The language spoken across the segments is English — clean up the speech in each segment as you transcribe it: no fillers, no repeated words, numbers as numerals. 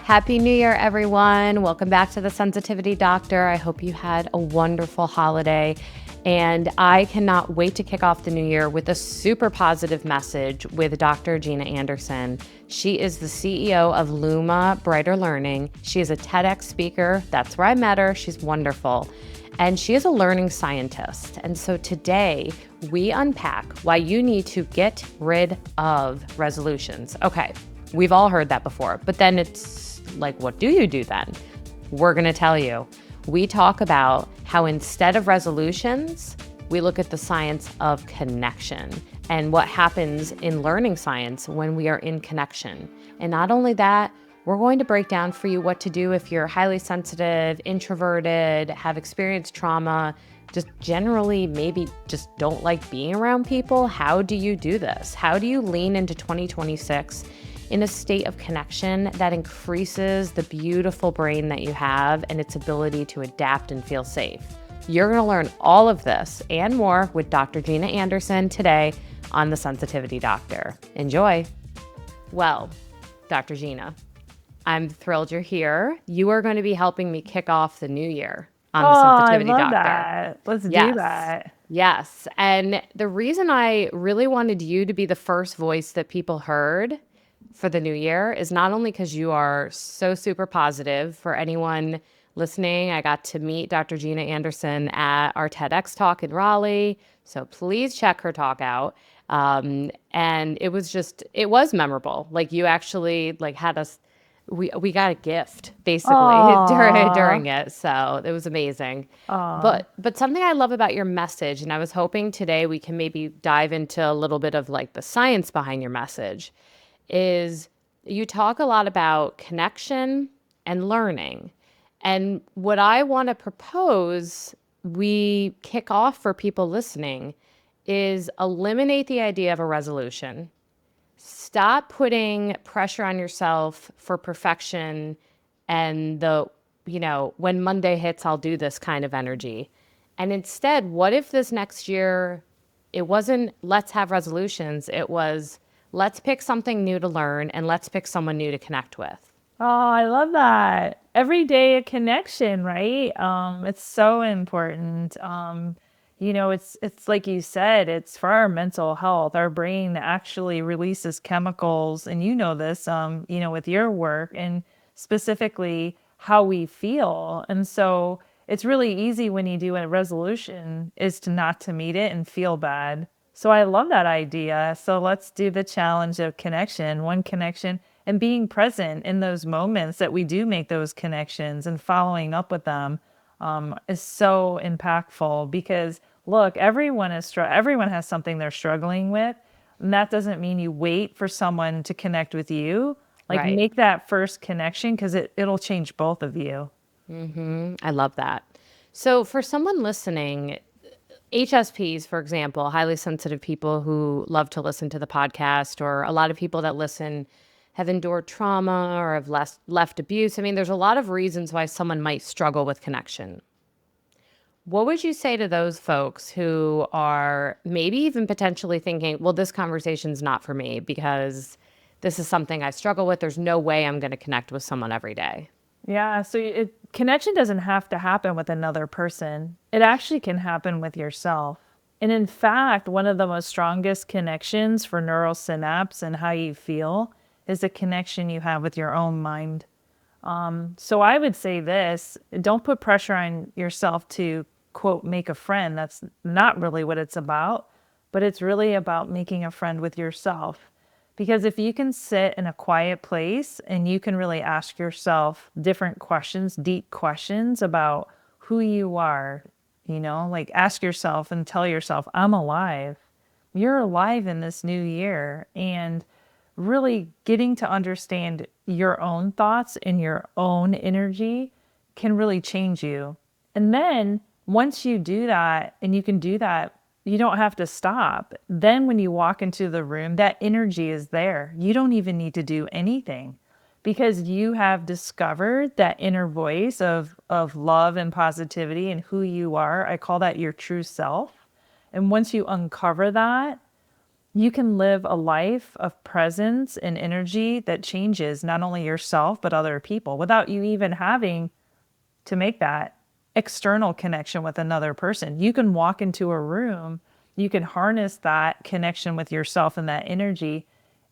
Happy New Year, everyone. Welcome back to the Sensitivity Doctor. I hope you had a wonderful holiday. And I cannot wait to kick off the new year with a super positive message with Dr. Gina Anderson. She is the CEO of Luma Brighter Learning. She is a TEDx speaker. That's where I met her. She's wonderful. And she is a learning scientist. And so today we unpack why you need to get rid of resolutions. Okay, we've all heard that before, but then it's like, what do you do then? We're going to tell you. We talk about how instead of resolutions, we look at the science of connection and what happens in learning science when we are in connection. And not only that, we're going to break down for you what to do if you're highly sensitive, introverted, have experienced trauma, just generally maybe just don't like being around people. How do you do this? How do you lean into 2026 in a state of connection that increases the beautiful brain that you have and its ability to adapt and feel safe? You're going to learn all of this and more with Dr. Gina Anderson today on The Sensitivity Doctor. Enjoy. Well, Dr. Gina, I'm thrilled you're here. You are going to be helping me kick off the new year on The Sensitivity I love Doctor. that. Let's do that. Yes. And the reason I really wanted you to be the first voice that people heard for the new year is not only because you are so super positive. For anyone listening, I got to meet Dr. Gina Anderson at our TEDx talk in Raleigh. So please check her talk out. And it was memorable. Like you actually had us, we got a gift basically during it. So it was amazing. But something I love about your message, and I was hoping today we can maybe dive into a little bit of like the science behind your message, is you talk a lot about connection and learning. And what I want to propose we kick off for people listening is eliminate the idea of a resolution. Stop putting pressure on yourself for perfection and when Monday hits, I'll do this kind of energy. And instead, what if this next year, it wasn't let's have resolutions, it was let's pick something new to learn and let's pick someone new to connect with. Oh, I love that. Every day a connection, right? It's so important. It's like you said, it's for our mental health. Our brain actually releases chemicals, and you know this, with your work and specifically how we feel. And so it's really easy when you do a resolution is to not to meet it and feel bad. So I love that idea. So let's do the challenge of connection, one connection, and being present in those moments that we do make those connections and following up with them is so impactful because look, everyone has something they're struggling with. And that doesn't mean you wait for someone to connect with you. Right. Make that first connection because it'll change both of you. I love that. So for someone listening, HSPs, for example, highly sensitive people who love to listen to the podcast, or a lot of people that listen have endured trauma or have left abuse. I mean, there's a lot of reasons why someone might struggle with connection. What would you say to those folks who are maybe even potentially thinking, well, this conversation's not for me because this is something I struggle with. There's no way I'm going to connect with someone every day. Yeah, so connection doesn't have to happen with another person. It actually can happen with yourself. And in fact, one of the most strongest connections for neural synapse and how you feel is a connection you have with your own mind. So I would say this, don't put pressure on yourself to, quote, make a friend. That's not really what it's about, but it's really about making a friend with yourself. Because if you can sit in a quiet place and you can really ask yourself different questions, deep questions about who you are, ask yourself and tell yourself, I'm alive. You're alive in this new year. And really getting to understand your own thoughts and your own energy can really change you. And then once you do that, and you can do that, you don't have to stop. Then when you walk into the room, that energy is there. You don't even need to do anything because you have discovered that inner voice of love and positivity and who you are. I call that your true self. And once you uncover that, you can live a life of presence and energy that changes not only yourself, but other people without you even having to make that external connection with another person. You can walk into a room, you can harness that connection with yourself and that energy,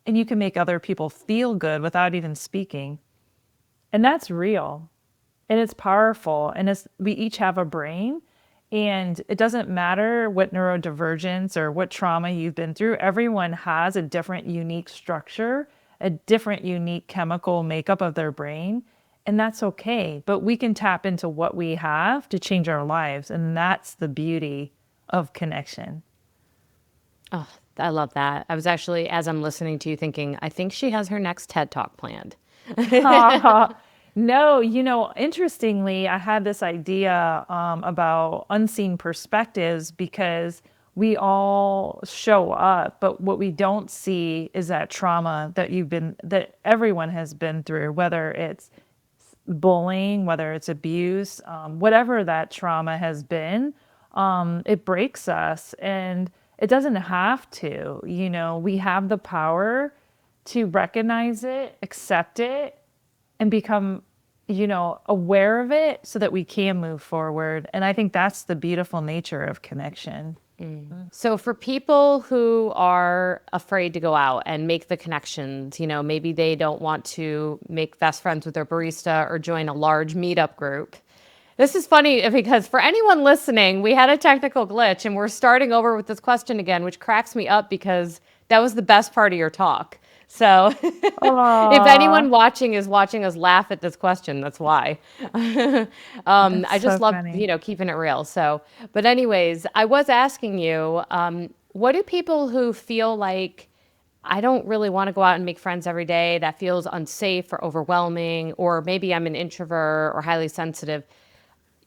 and you can make other people feel good without even speaking. And that's real. And it's powerful. And we each have a brain. And it doesn't matter what neurodivergence or what trauma you've been through, everyone has a different, unique structure, a different, unique chemical makeup of their brain. And that's okay. But we can tap into what we have to change our lives. And that's the beauty of connection. Oh, I love that. I was actually, as I'm listening to you, thinking, I think she has her next TED Talk planned. No, interestingly, I had this idea about unseen perspectives because we all show up, but what we don't see is that trauma that everyone has been through, whether it's bullying, whether it's abuse, whatever that trauma has been, it breaks us and it doesn't have to. We have the power to recognize it, accept it, and become, aware of it so that we can move forward. And I think that's the beautiful nature of connection. So for people who are afraid to go out and make the connections, maybe they don't want to make best friends with their barista or join a large meetup group. This is funny because for anyone listening, we had a technical glitch and we're starting over with this question again, which cracks me up because that was the best part of your talk. So if anyone Oh, watching is watching us laugh at this question, that's why. that's I just so love, funny. keeping it real. So, but anyways, I was asking you, what do people who feel like I don't really want to go out and make friends every day, that feels unsafe or overwhelming, or maybe I'm an introvert or highly sensitive.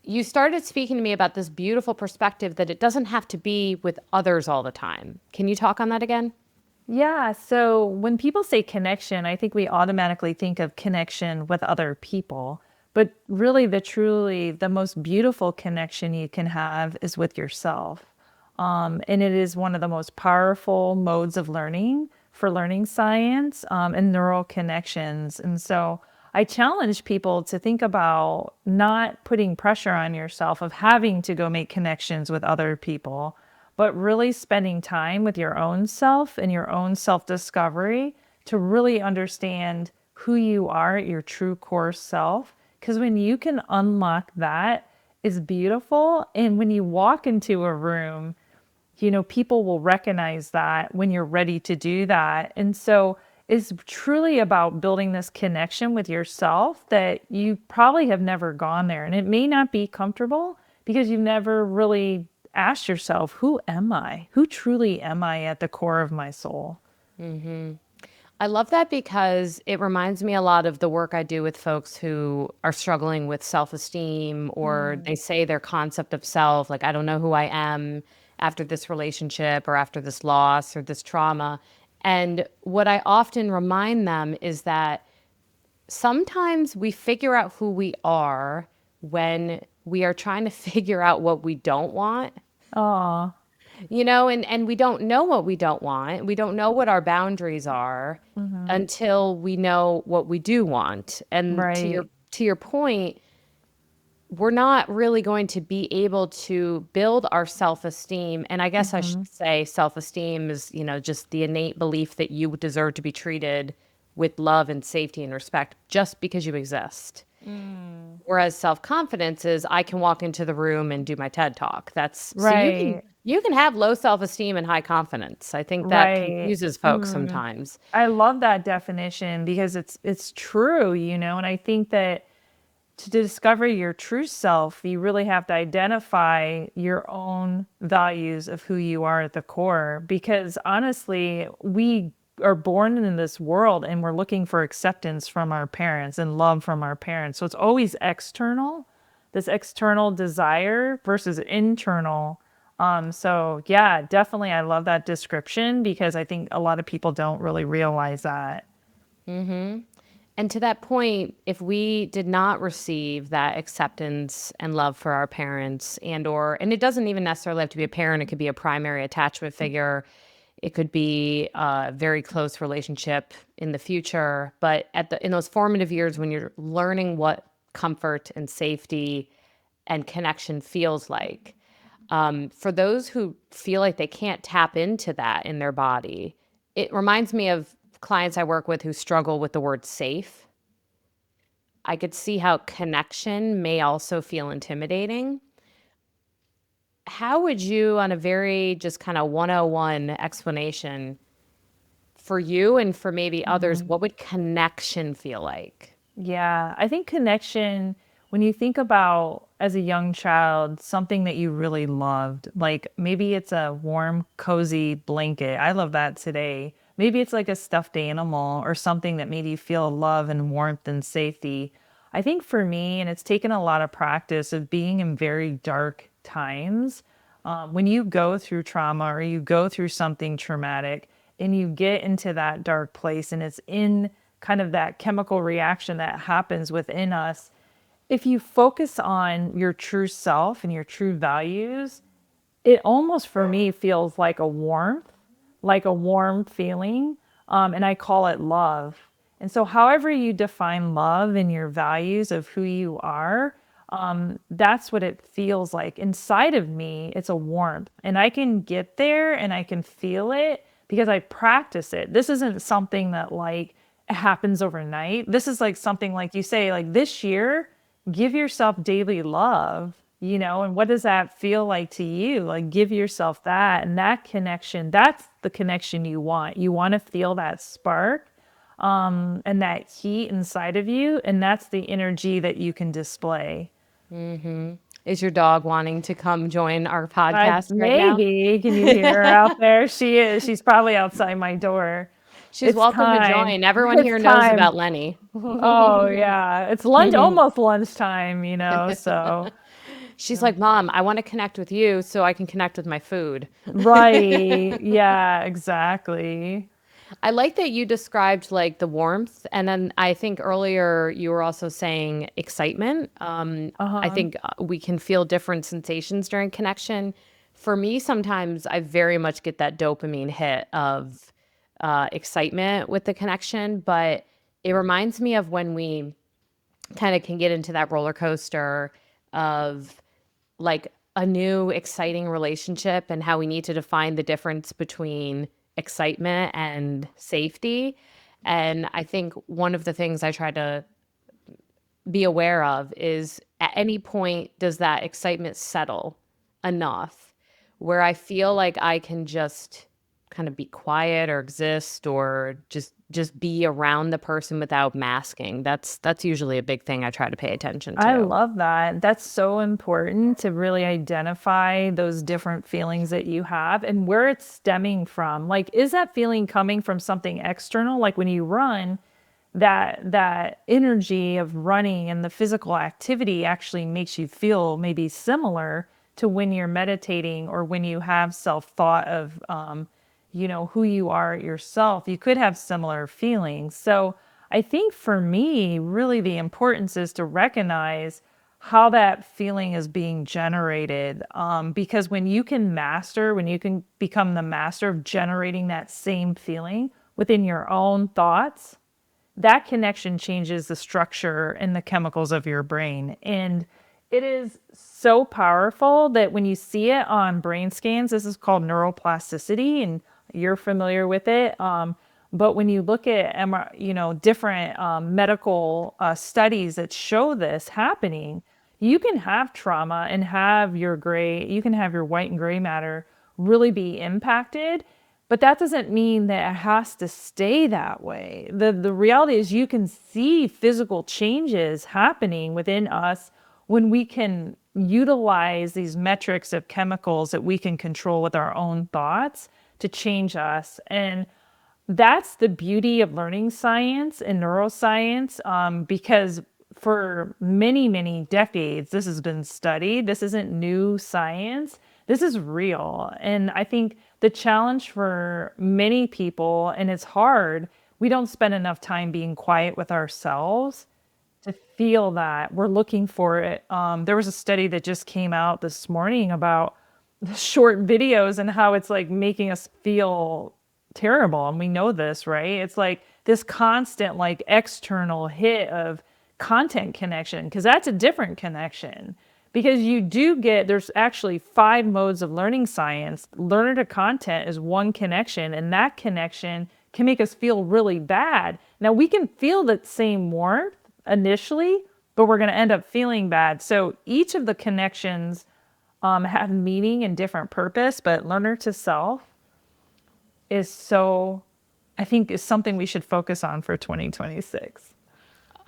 You started speaking to me about this beautiful perspective that it doesn't have to be with others all the time. Can you talk on that again? Yeah. So when people say connection, I think we automatically think of connection with other people. But really, the most beautiful connection you can have is with yourself. And it is one of the most powerful modes of learning for learning science and neural connections. And so I challenge people to think about not putting pressure on yourself of having to go make connections with other people, but really spending time with your own self and your own self discovery to really understand who you are, your true core self. Because when you can unlock that, is beautiful. And when you walk into a room, people will recognize that when you're ready to do that. And so it's truly about building this connection with yourself that you probably have never gone there. And it may not be comfortable because you've never really asked yourself, who am I? Who truly am I at the core of my soul? I love that because it reminds me a lot of the work I do with folks who are struggling with self-esteem or they say their concept of self, like, I don't know who I am after this relationship or after this loss or this trauma. And what I often remind them is that sometimes we figure out who we are when we are trying to figure out what we don't want. Oh, And we don't know what we don't want. We don't know what our boundaries are until we know what we do want. And to your right. to your point, we're not really going to be able to build our self-esteem. And I guess I should say self-esteem is, just the innate belief that you deserve to be treated with love and safety and respect just because you exist. Whereas self-confidence is I can walk into the room and do my TED talk. That's so Right. you can have low self-esteem and high confidence. I think that Right. confuses folks sometimes. I love that definition because it's true, and I think that to discover your true self, you really have to identify your own values of who you are at the core. Because honestly, we are born in this world and we're looking for acceptance from our parents and love from our parents. So it's always external, this external desire versus internal. So yeah, definitely I love that description because I think a lot of people don't really realize that. And to that point, if we did not receive that acceptance and love for our parents and it doesn't even necessarily have to be a parent, it could be a primary attachment figure. It could be a very close relationship in the future. But in those formative years, when you're learning what comfort and safety and connection feels like, for those who feel like they can't tap into that in their body, it reminds me of clients I work with who struggle with the word safe. I could see how connection may also feel intimidating. How would you, on a very just kind of 101 explanation for you and for maybe others, Mhm. what would connection feel like? Yeah, I think connection, when you think about as a young child, something that you really loved, like maybe it's a warm, cozy blanket. I love that today. Maybe it's like a stuffed animal or something that made you feel love and warmth and safety. I think for me, and it's taken a lot of practice of being in very dark times, when you go through trauma or you go through something traumatic and you get into that dark place and it's in kind of that chemical reaction that happens within us, if you focus on your true self and your true values, it almost for me feels like a warm feeling. And I call it love. And so, however you define love and your values of who you are, that's what it feels like. Inside of me, it's a warmth. And I can get there and I can feel it because I practice it. This isn't something that like happens overnight. This is like something like you say, like this year, give yourself daily love, and what does that feel like to you? Like give yourself that, and that connection, that's the connection you want. You want to feel that spark, and that heat inside of you, and that's the energy that you can display. Is your dog wanting to come join our podcast right now? Maybe, can you hear her out there? She is. She's probably outside my door. She's It's welcome to time. join. Everyone It's here knows time. about Lenny. Oh yeah, it's lunch, almost lunchtime, so. She's like, Mom, I want to connect with you so I can connect with my food. Right. Yeah, exactly. I like that you described like the warmth. And then I think earlier you were also saying excitement. I Uh-huh. think we can feel different sensations during connection. For me, sometimes I very much get that dopamine hit of excitement with the connection, but it reminds me of when we kind of can get into that roller coaster of like a new exciting relationship and how we need to define the difference between excitement and safety. And I think one of the things I try to be aware of is at any point does that excitement settle enough where I feel like I can just kind of be quiet or exist or just be around the person without masking. That's usually a big thing I try to pay attention I to. love that. That's so important to really identify those different feelings that you have and where it's stemming from. Like, is that feeling coming from something external? Like when you run, that energy of running and the physical activity actually makes you feel maybe similar to when you're meditating or when you have self-thought of who you are yourself. You could have similar feelings. So I think for me, really the importance is to recognize how that feeling is being generated. Because when you can become the master of generating that same feeling within your own thoughts, that connection changes the structure and the chemicals of your brain. And it is so powerful that when you see it on brain scans, this is called neuroplasticity, and you're familiar with it. But when you look at different medical studies that show this happening, you can have trauma and you can have your white and gray matter really be impacted, but that doesn't mean that it has to stay that way. The reality is you can see physical changes happening within us when we can utilize these metrics of chemicals that we can control with our own thoughts to change us. And that's the beauty of learning science and neuroscience, because for many, many decades, this has been studied. This isn't new science. This is real. And I think the challenge for many people, and it's hard, we don't spend enough time being quiet with ourselves to feel that. We're looking for it. There was a study that just came out this morning about short videos and how it's like making us feel terrible. And we know this, right? It's like this constant, like external hit of content connection, because that's a different connection. Because you do get, there's actually 5 modes of learning science. Learner to content is one connection, and that connection can make us feel really bad. Now, we can feel that same warmth initially, but we're going to end up feeling bad. So each of the connections have meaning and different purpose, but learner to self is so, I think, is something we should focus on for 2026.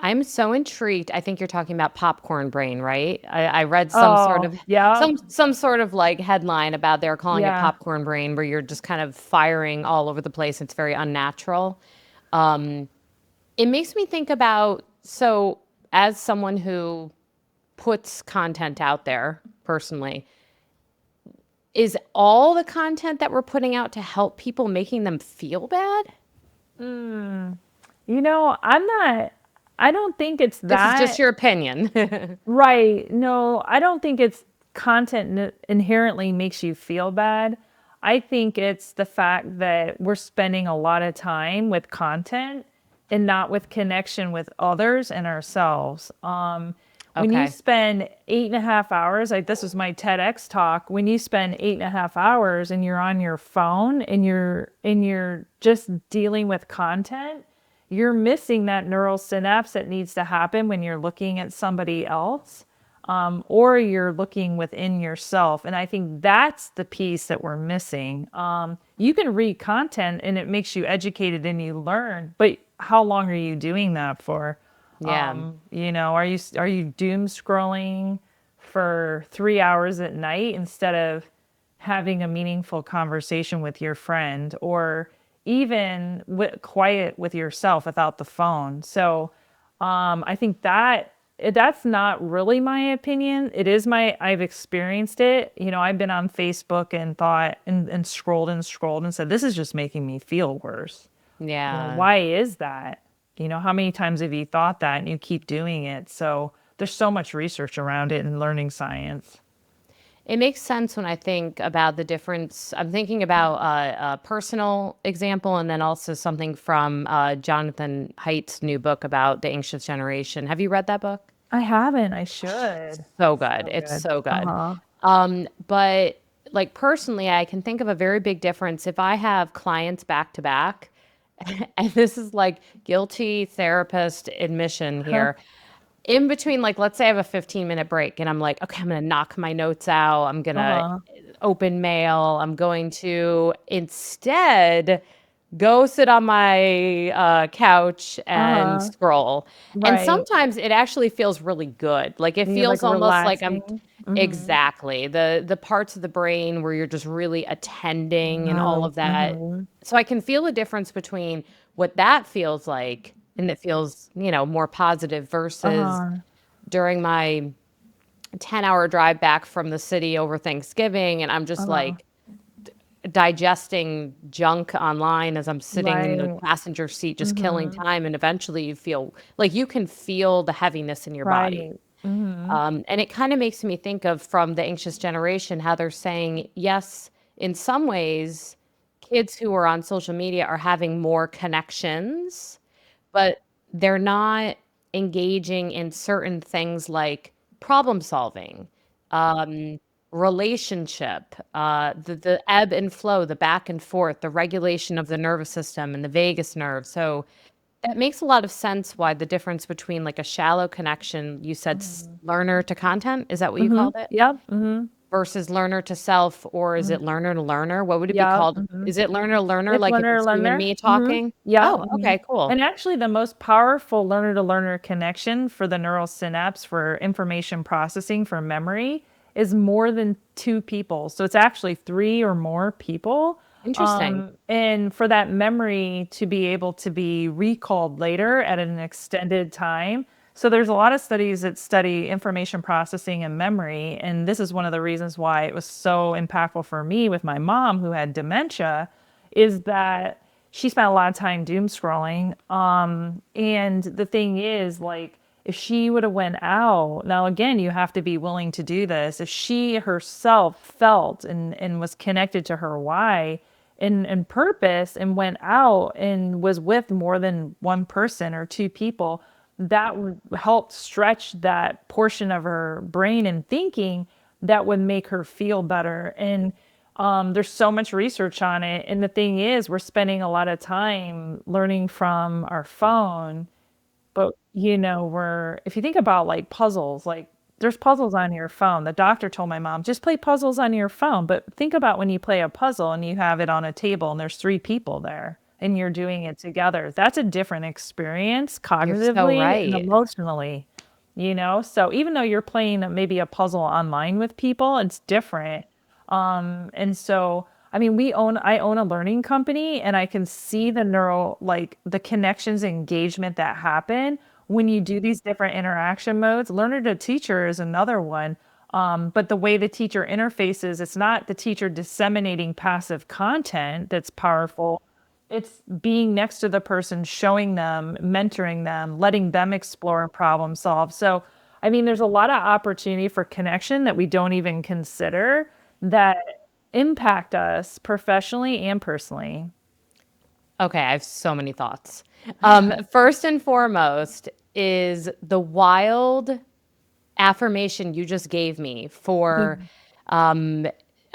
I'm so intrigued. I think you're talking about popcorn brain, right? I read some sort Oh, of yeah, some sort of like headline about they're calling it yeah. popcorn brain, where you're just kind of firing all over the place. It's very unnatural. Um, it makes me think about, so as someone who puts content out there personally, is all the content that we're putting out to help people making them feel bad? I'm not, I don't think it's This is just that. your opinion. Right. No, I don't think it's content inherently makes you feel bad. I think it's the fact that we're spending a lot of time with content and not with connection with others and ourselves. When you Okay. spend 8.5 hours, like this was my TEDx talk, when you spend 8.5 hours and you're on your phone and you're just dealing with content, you're missing that neural synapse that needs to happen when you're looking at somebody else, or you're looking within yourself. And I think that's the piece that we're missing. You can read content and it makes you educated and you learn, but how long are you doing that for? Yeah. Are you doom scrolling for 3 hours at night instead of having a meaningful conversation with your friend, or even quiet with yourself without the phone? So I think that's not really my opinion. It is I've experienced it. I've been on Facebook and thought and scrolled and scrolled and said, this is just making me feel worse. Yeah. Why is that? How many times have you thought that and you keep doing it? So there's so much research around it in learning science. It makes sense when I think about the difference. I'm thinking about a personal example and then also something from Jonathan Haidt's new book about the anxious generation. Have you read that book? I haven't. I should. So good. So It's good. so good. Uh-huh. But like personally, I can think of a very big difference if I have clients back to back, and this is like guilty therapist admission here. In between, like, let's say I have a 15-minute break and I'm like, okay, I'm going to knock my notes out. I'm going to Uh-huh. open mail. I'm going to instead go sit on my couch and Uh-huh. scroll. And Right. sometimes it actually feels really good. Like it You're like feels almost like I'm relaxing. Mm-hmm. exactly the parts of the brain where you're just really attending and all Oh, of that. mm-hmm. So I can feel the difference between what that feels like and it feels, more positive versus Uh-huh. during my 10-hour drive back from the city over Thanksgiving and I'm just Uh-huh. like digesting junk online as I'm sitting in the Right. passenger seat, just killing Mm-hmm. time. And eventually you feel like you can feel the heaviness in your body. Right. Mm-hmm. And it kind of makes me think of from the anxious generation, how they're saying, yes, in some ways, kids who are on social media are having more connections, but they're not engaging in certain things like problem solving, um, relationship, the ebb and flow, the back and forth, the regulation of the nervous system and the vagus nerve. So that makes a lot of sense why the difference between like a shallow connection, you said learner to content, is that what you Mm-hmm. called it? Yep. Mm-hmm. Versus learner to self, or is it learner to learner? What would it be Yep. called? Mm-hmm. Is it learner to learner, It's like if learner to it's you and learner. me Hmm. talking? Yeah. Oh, Hmm. okay, cool. And actually, the most powerful learner to learner connection for the neural synapse for information processing for memory is more than 2 people. So it's actually 3 or more people. Interesting. And for that memory to be able to be recalled later at an extended time. So there's a lot of studies that study information processing and memory. And this is one of the reasons why it was so impactful for me with my mom who had dementia, is that she spent a lot of time doom scrolling. And the thing is, like, if she would have went out, now again, you have to be willing to do this. If she herself felt and was connected to her why and purpose and went out and was with more than one person or two people, that would help stretch that portion of her brain and thinking that would make her feel better. And there's so much research on it. And the thing is, we're spending a lot of time learning from our phone. But if you think about like puzzles, like there's puzzles on your phone. The doctor told my mom, just play puzzles on your phone. But think about when you play a puzzle and you have it on a table and there's three people there and you're doing it together. That's a different experience You're so cognitively and right. emotionally. So even though you're playing maybe a puzzle online with people, it's different. And so, I mean, I own a learning company and I can see like the connections and engagement that happen when you do these different interaction modes. Learner to teacher is another one. But the way the teacher interfaces, it's not the teacher disseminating passive content that's powerful. It's being next to the person, showing them, mentoring them, letting them explore and problem solve. So, I mean, there's a lot of opportunity for connection that we don't even consider that impact us professionally and personally. Okay, I have so many thoughts. First and foremost is the wild affirmation you just gave me for um,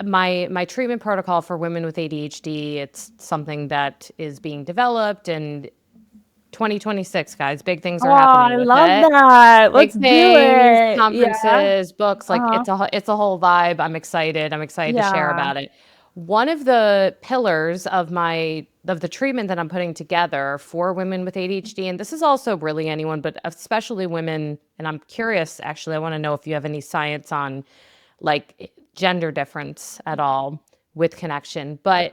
my treatment protocol for women with ADHD. It's something that is being developed, and 2026, guys, big things Oh, are I happening with love it. that. Let's Big do things, it. Yeah. conferences, books, like Uh-huh. it's a whole vibe. I'm excited. I'm excited to share Yeah. about it. One of the pillars of the treatment that I'm putting together for women with ADHD, and this is also really anyone, but especially women, and I'm curious, actually, I want to know if you have any science on like gender difference at all with connection, but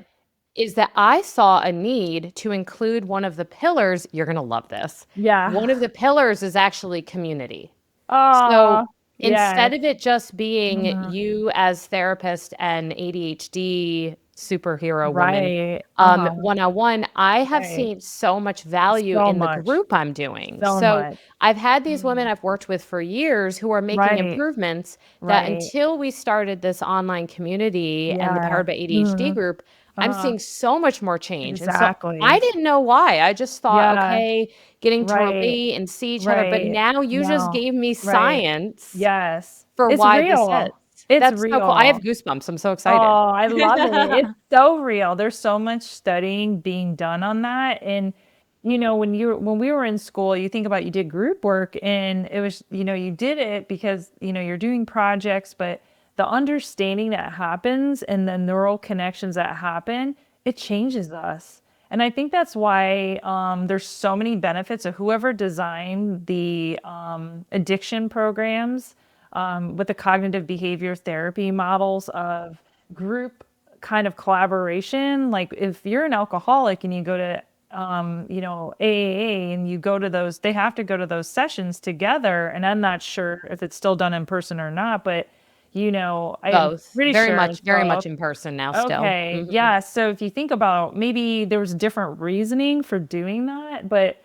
is that I saw a need to include one of the pillars. You're going to love this. Yeah. One of the pillars is actually community. So Oh, instead yes. of it just being Mhm. you as therapist and ADHD superhero woman, Right. Uh-huh. one on one, I have Right. seen so much value So in the much. group I'm doing. So So much. I've had these women Mhm. I've worked with for years who are making Right. improvements that Right. until we started this online community and the Yeah. Powered by ADHD Mhm. group, I'm Uh-huh. seeing so much more change. And so I Exactly. didn't know why. I just thought, Yeah. okay, getting to Right. relate and see each other. But Right. now you just No. gave me Right. science Yes. for It's why this is. real. It's That's so cool. I have real. goosebumps. I'm so Oh, excited. I love it. It's so real. There's so much studying being done on that. And when we were in school, you think about you did group work and it was, you did it because, you're doing projects, but the understanding that happens and the neural connections that happen, it changes us. And I think that's why there's so many benefits of whoever designed the addiction programs with the cognitive behavior therapy models of group kind of collaboration. Like if you're an alcoholic and you go to, AAA and you go to those, they have to go to those sessions together. And I'm not sure if it's still done in person or not, but I'm Both. pretty sure it's Very much both. in person now still. Okay. Hmm. Yeah. So if you think about maybe there was different reasoning for doing that, but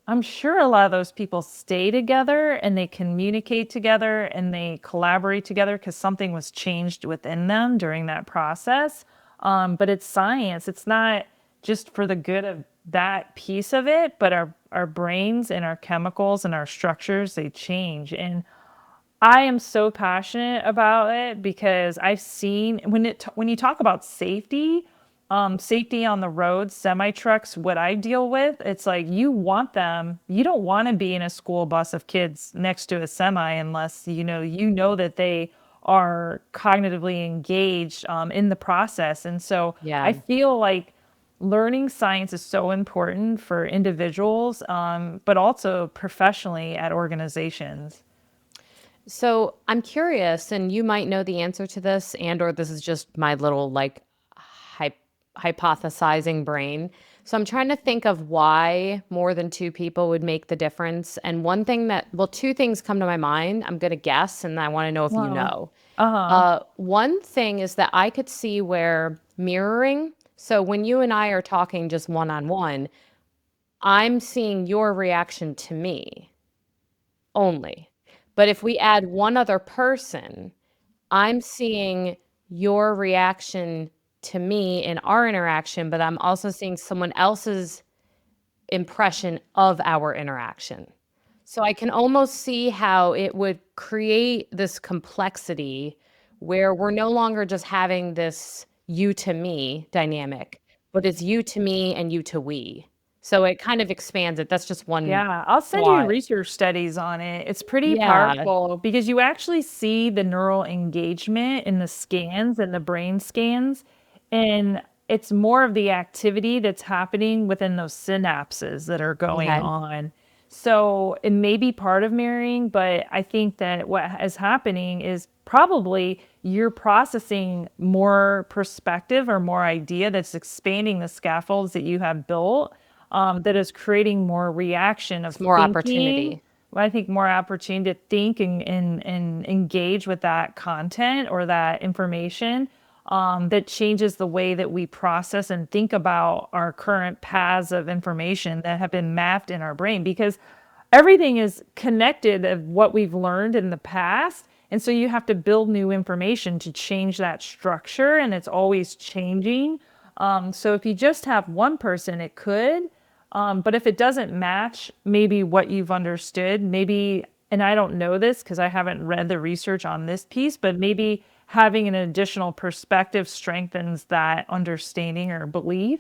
I'm sure a lot of those people stay together and they communicate together and they collaborate together because something was changed within them during that process. But it's science. It's not just for the good of that piece of it, but our brains and our chemicals and our structures, they change. And I am so passionate about it because I've seen when you talk about safety, safety on the road, semi trucks, what I deal with, it's like you don't want to be in a school bus of kids next to a semi unless you know that they are cognitively engaged in the process. And so I Yeah. feel like learning science is so important for individuals, but also professionally at organizations. So I'm curious, and you might know the answer to this, and or this is just my little like hy- hypothesizing brain. So I'm trying to think of why more than two people would make the difference. And one thing well, two things come to my mind. I'm going to guess, and I want to know if you Wow. know. Uh-huh. One thing is that I could see where mirroring. So when you and I are talking just one on one, I'm seeing your reaction to me. only. But if we add one other person, I'm seeing your reaction to me in our interaction, but I'm also seeing someone else's impression of our interaction. So I can almost see how it would create this complexity where we're no longer just having this you to me dynamic, but it's you to me and you to we. So it kind of expands it. That's just one Yeah, I'll send you thought. research studies on it. It's pretty Yeah. powerful because you actually see the neural engagement in the scans and the brain scans, and it's more of the activity that's happening within those synapses that are going Okay. on. So it may be part of mirroring, but I think that what is happening is probably you're processing more perspective or more idea that's expanding the scaffolds that you have built, that is creating more reaction of It's more thinking. opportunity. Well, I think more opportunity to think and engage with that content or that information, that changes the way that we process and think about our current paths of information that have been mapped in our brain, because everything is connected of what we've learned in the past. And so you have to build new information to change that structure, and it's always changing. So if you just have one person, it could. But if it doesn't match maybe what you've understood, maybe, and I don't know this because I haven't read the research on this piece, but maybe having an additional perspective strengthens that understanding or belief.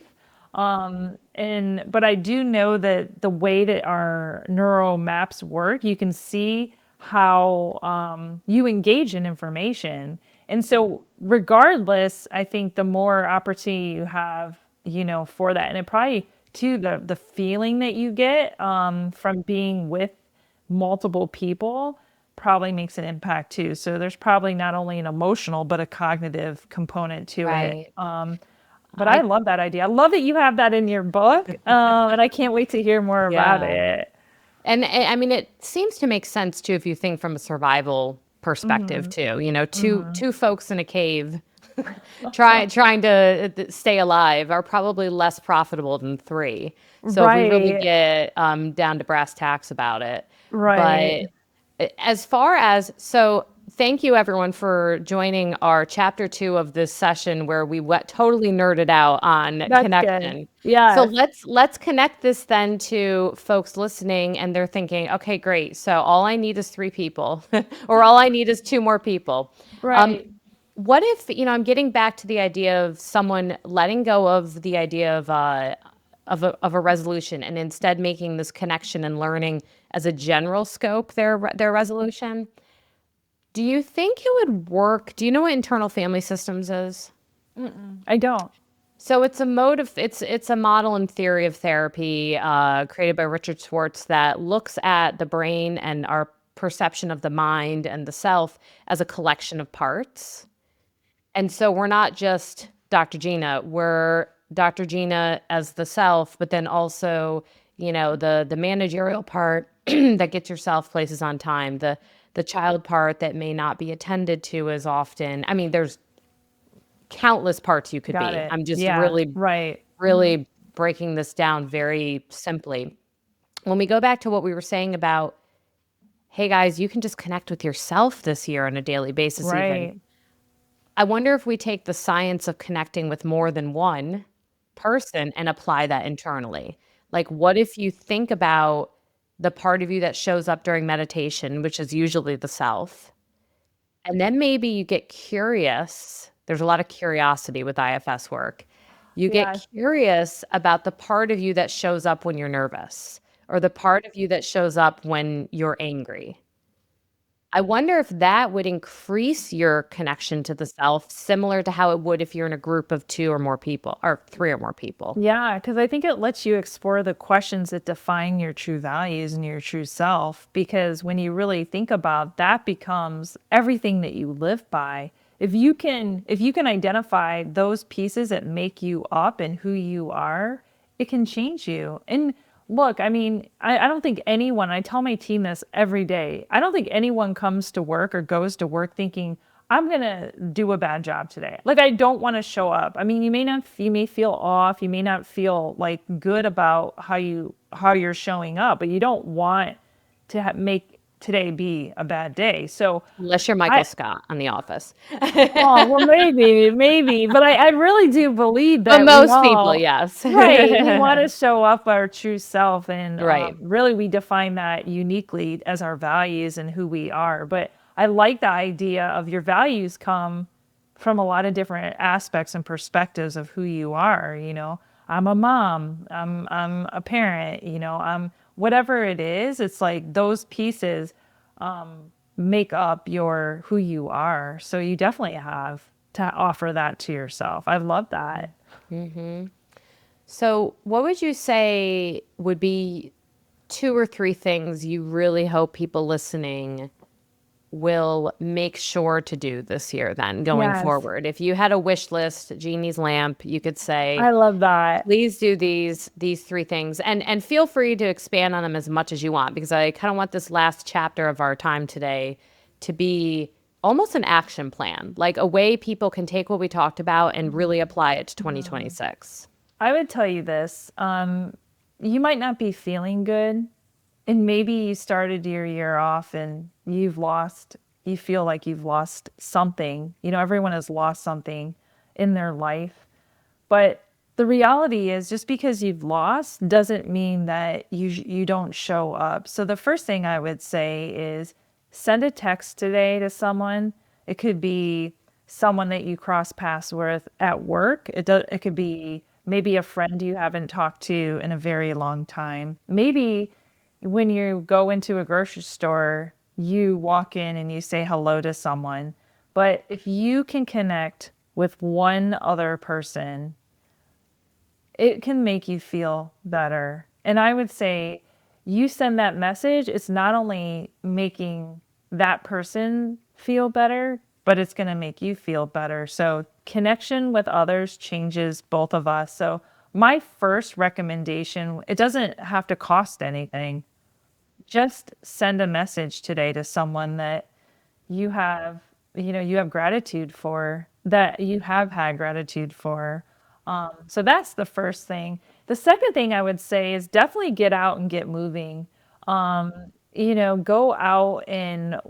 And but I do know that the way that our neural maps work, you can see how you engage in information. And so regardless, I think the more opportunity you have, for that, and it probably too, the feeling that you get from being with multiple people probably makes an impact too. So there's probably not only an emotional but a cognitive component to it. Right. But I I love that idea. I love that you have that in your book, and I can't wait to hear more about yeah. it. And I mean, it seems to make sense too if you think from a survival perspective too. You know, two folks in a cave trying to stay alive are probably less profitable than three. So if we really Right, get down to brass tacks about it, right. but as far as so thank you everyone for joining our chapter 2 of this session where we totally nerded out on That's good. connection. So Yes, let's connect this then to folks listening and they're thinking, okay, great. So all I need is 3 people or all I need is 2 more people. Um, right. what if, I'm getting back to the idea of someone letting go of the idea of a resolution and instead making this connection and learning as a general scope their resolution. Do you think it would work? Do you know what internal family systems is? I don't. So it's a mode of it's a model and theory of therapy created by Richard Schwartz that looks at the brain and our perception of the mind and the self as a collection of parts. And so we're not just Dr. Gina, we're Dr. Gina as the self, but then also, the managerial part that gets yourself places on time, the child part that may not be attended to as often. I mean, there's countless parts you could Got be. it. I'm just Yeah, really, right. really breaking this down very simply. When we go back to what we were saying about, hey guys, you can just connect with yourself this year on a daily basis, even. Right. I wonder if we take the science of connecting with more than one person and apply that internally. Like, what if you think about the part of you that shows up during meditation, which is usually the self, and then maybe you get curious. There's a lot of curiosity with IFS work. You get Yeah. curious about the part of you that shows up when you're nervous or the part of you that shows up when you're angry. I wonder if that would increase your connection to the self, similar to how it would if you're in a group of 2 or more people or 3 or more people. Yeah, because I think it lets you explore the questions that define your true values and your true self. Because when you really think about that, becomes everything that you live by. If you can identify those pieces that make you up and who you are, it can change you. And look, I mean, I don't think anyone, I tell my team this every day, I don't think anyone comes to work or goes to work thinking, I'm going to do a bad job today. Like, I don't want to show up. I mean, you may feel off. You may not feel like good about how you're showing up, but you don't want to today be a bad day. So Unless you're Michael I, Scott on The Office. oh, well, maybe, but I really do believe But that we most people, all, yes. right, we want to show up our true self, and Right. really we define that uniquely as our values and who we are. But I like the idea of your values come from a lot of different aspects and perspectives of who you are. I'm a mom, I'm a parent, I'm whatever it is. It's like those pieces make up your who you are. So you definitely have to offer that to yourself. I love that. So, what would you say would be two or three things you really hope people listening will make sure to do this year then going Yes, forward? If you had a wish list, Jeannie's lamp, you could say, I love that. please do these three things, and feel free to expand on them as much as you want, because I kind of want this last chapter of our time today to be almost an action plan, like a way people can take what we talked about and really apply it to 2026. I would tell you this. You might not be feeling good, and maybe you started your year off and you feel like you've lost something. Everyone has lost something in their life. But the reality is, just because you've lost doesn't mean that you don't show up. So the first thing I would say is send a text today to someone. It could be someone that you cross paths with at work. It could be maybe a friend you haven't talked to in a very long time. Maybe when you go into a grocery store, you walk in and you say hello to someone. But if you can connect with one other person, it can make you feel better. And I would say you send that message, it's not only making that person feel better, but it's going to make you feel better. So, connection with others changes both of us. So, my first recommendation, it doesn't have to cost anything. Just send a message today to someone that you have, you have gratitude for, that you have had gratitude for. So that's the first thing. The second thing I would say is definitely get out and get moving. Go out and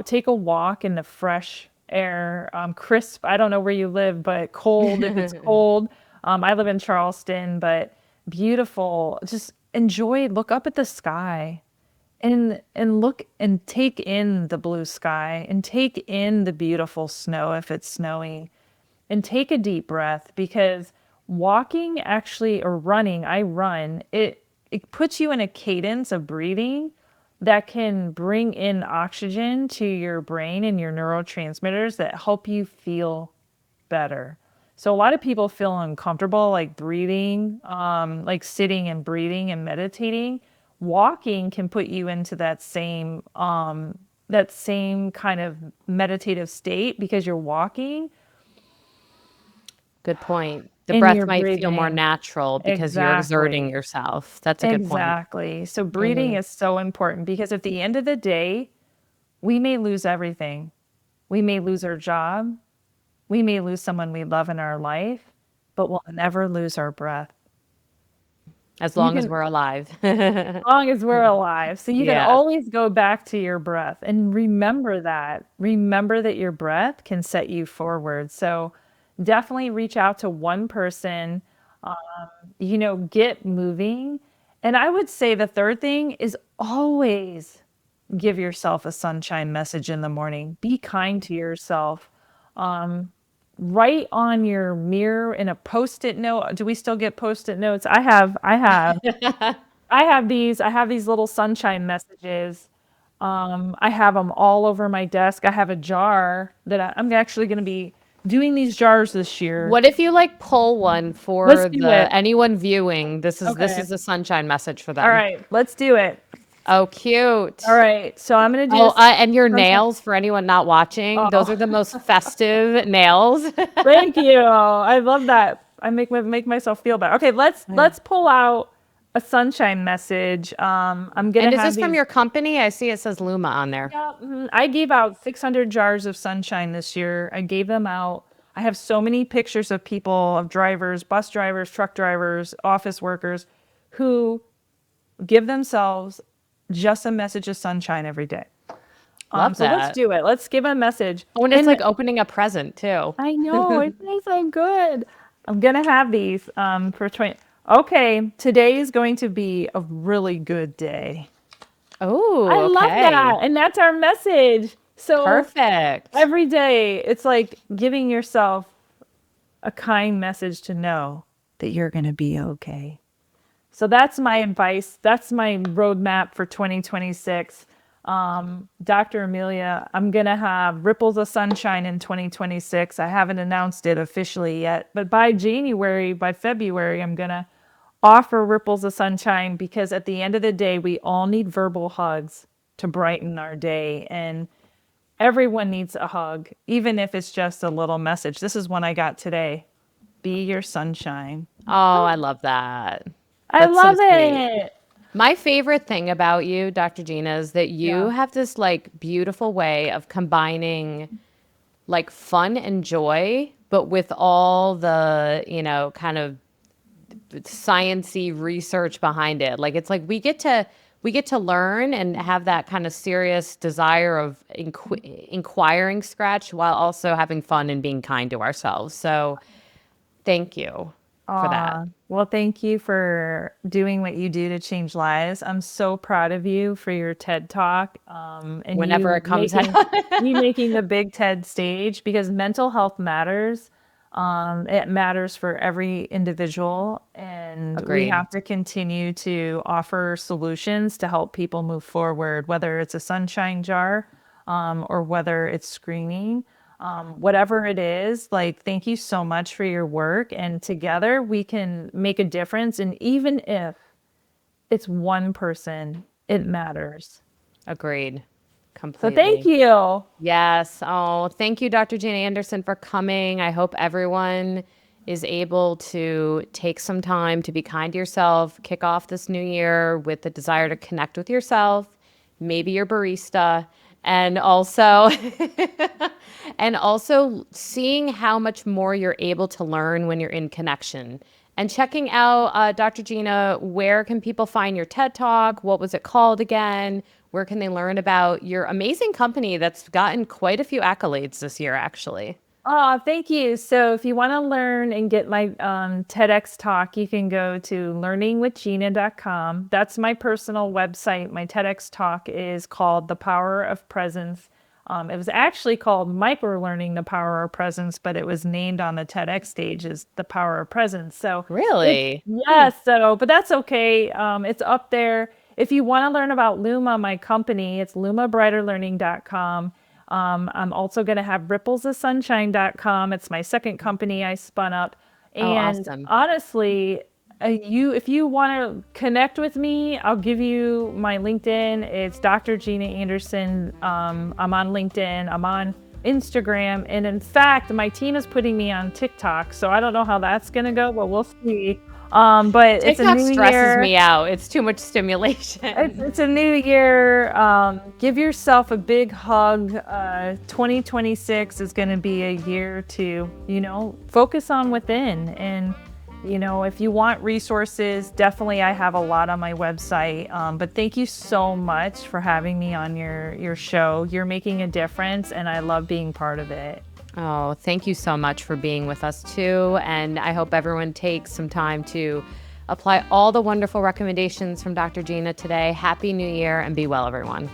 take a walk in the fresh air, crisp. I don't know where you live, but cold if it's cold. I live in Charleston, but beautiful. Just look up at the sky and look and take in the blue sky and take in the beautiful snow if it's snowing, and take a deep breath, because walking actually, or running, I run, it puts you in a cadence of breathing that can bring in oxygen to your brain and your neurotransmitters that help you feel better. So a lot of people feel uncomfortable, like breathing, like sitting and breathing and meditating. Walking can put you into that same kind of meditative state, because you're walking Good point. The and breath you're might feel more breathing. natural because you're exerting Exactly. yourself. That's a good point. Exactly. So breathing is so important, because at the end of the day, we may lose everything. We may lose our job. We may lose someone we love in our life, but we'll never lose our breath. As You long as can, we're alive. long as we're alive. So you can Yes. always go back to your breath and remember that. Remember that your breath can set you forward. So definitely reach out to one person, get moving. And I would say the third thing is always give yourself a sunshine message in the morning. Be kind to yourself. Write on your mirror in a post-it note. Do we still get post-it notes? I have these little sunshine messages. I have them all over my desk. I have a jar that I'm actually going to be doing these jars this year. What if you like pull one Let's for do the it. anyone viewing? This Okay. is a sunshine message for All them. right. Let's do it. Oh, All cute. right. So I'm going to do Oh, this and your sunshine. nails for anyone not watching. Those are Oh, the most festive nails. thank you. I love that. I make myself feel better. Okay, let's pull out a sunshine message. I'm gonna And is have this from these. your company? I see it says Luma on there. Yeah, I gave out 600 jars of sunshine this year. I gave them out. I have so many pictures of people, of drivers, bus drivers, truck drivers, office workers, who give themselves just a message of sunshine every day. Love So let's that. do it. Let's give a message. Oh, and it's And like opening a present too. I know it tastes so good. I'm gonna have these for 20. Okay, today is going to be a really good day. I Oh, love that, okay. and that's our message. So Perfect. every day, it's like giving yourself a kind message to know that you're gonna be okay. So that's my advice. That's my roadmap for 2026. Dr. Amelia, I'm going to have Ripples of Sunshine in 2026. I haven't announced it officially yet, but by February, I'm going to offer Ripples of Sunshine because at the end of the day, we all need verbal hugs to brighten our day. And everyone needs a hug, even if it's just a little message. This is one I got today. Be your sunshine. Oh, I love that. I That's so love sweet. it. My favorite thing about you, Dr. Gina, is that you Yeah. have this like beautiful way of combining like fun and joy, but with all the, kind of sciency research behind it. Like it's like we get to learn and have that kind of serious desire of inquiring scratch while also having fun and being kind to ourselves. So thank you for that. Well, thank you for doing what you do to change lives. I'm so proud of you for your TED Talk, and Whenever it comes out. you making the big TED stage because mental health matters. It matters for every individual, and we Agreed. have to continue to offer solutions to help people move forward, whether it's a sunshine jar, or whether it's screening. Whatever it is, like, thank you so much for your work. And together we can make a difference. And even if it's one person, it matters. Agreed. So thank Completely. you. Yes. Oh, thank you, Dr. Gina Anderson, for coming. I hope everyone is able to take some time to be kind to yourself, kick off this new year with the desire to connect with yourself, maybe your barista, and also and also seeing how much more you're able to learn when you're in connection. And checking out, Dr. Gina, where can people find your TED Talk? What was it called again? Where can they learn about your amazing company that's gotten quite a few accolades this year, actually? Oh, thank you. So if you want to learn and get my TEDx talk, you can go to learningwithgina.com. That's my personal website. My TEDx talk is called The Power of Presence. It was actually called Micro Learning the Power of Presence, but it was named on the TEDx stage as The Power of Presence. So it's, Really? yes, so, but that's okay. It's up there. If you want to learn about Luma, my company, it's lumabrighterlearning.com. I'm also going to have ripplesofsunshine.com. It's my second company I spun up. Oh, And awesome. honestly, if you want to connect with me, I'll give you my LinkedIn. It's Dr. Gina Anderson. I'm on LinkedIn. I'm on Instagram. And in fact, my team is putting me on TikTok. So I don't know how that's going to go, but we'll see. But it's a TikTok new stresses year. me out. It's too much stimulation. It's a new year. Give yourself a big hug. 2026 is going to be a year to, focus on within. And, if you want resources, definitely I have a lot on my website. But thank you so much for having me on your show. You're making a difference, and I love being part of it. Oh, thank you so much for being with us too. And I hope everyone takes some time to apply all the wonderful recommendations from Dr. Gina today. Happy New Year and be well, everyone.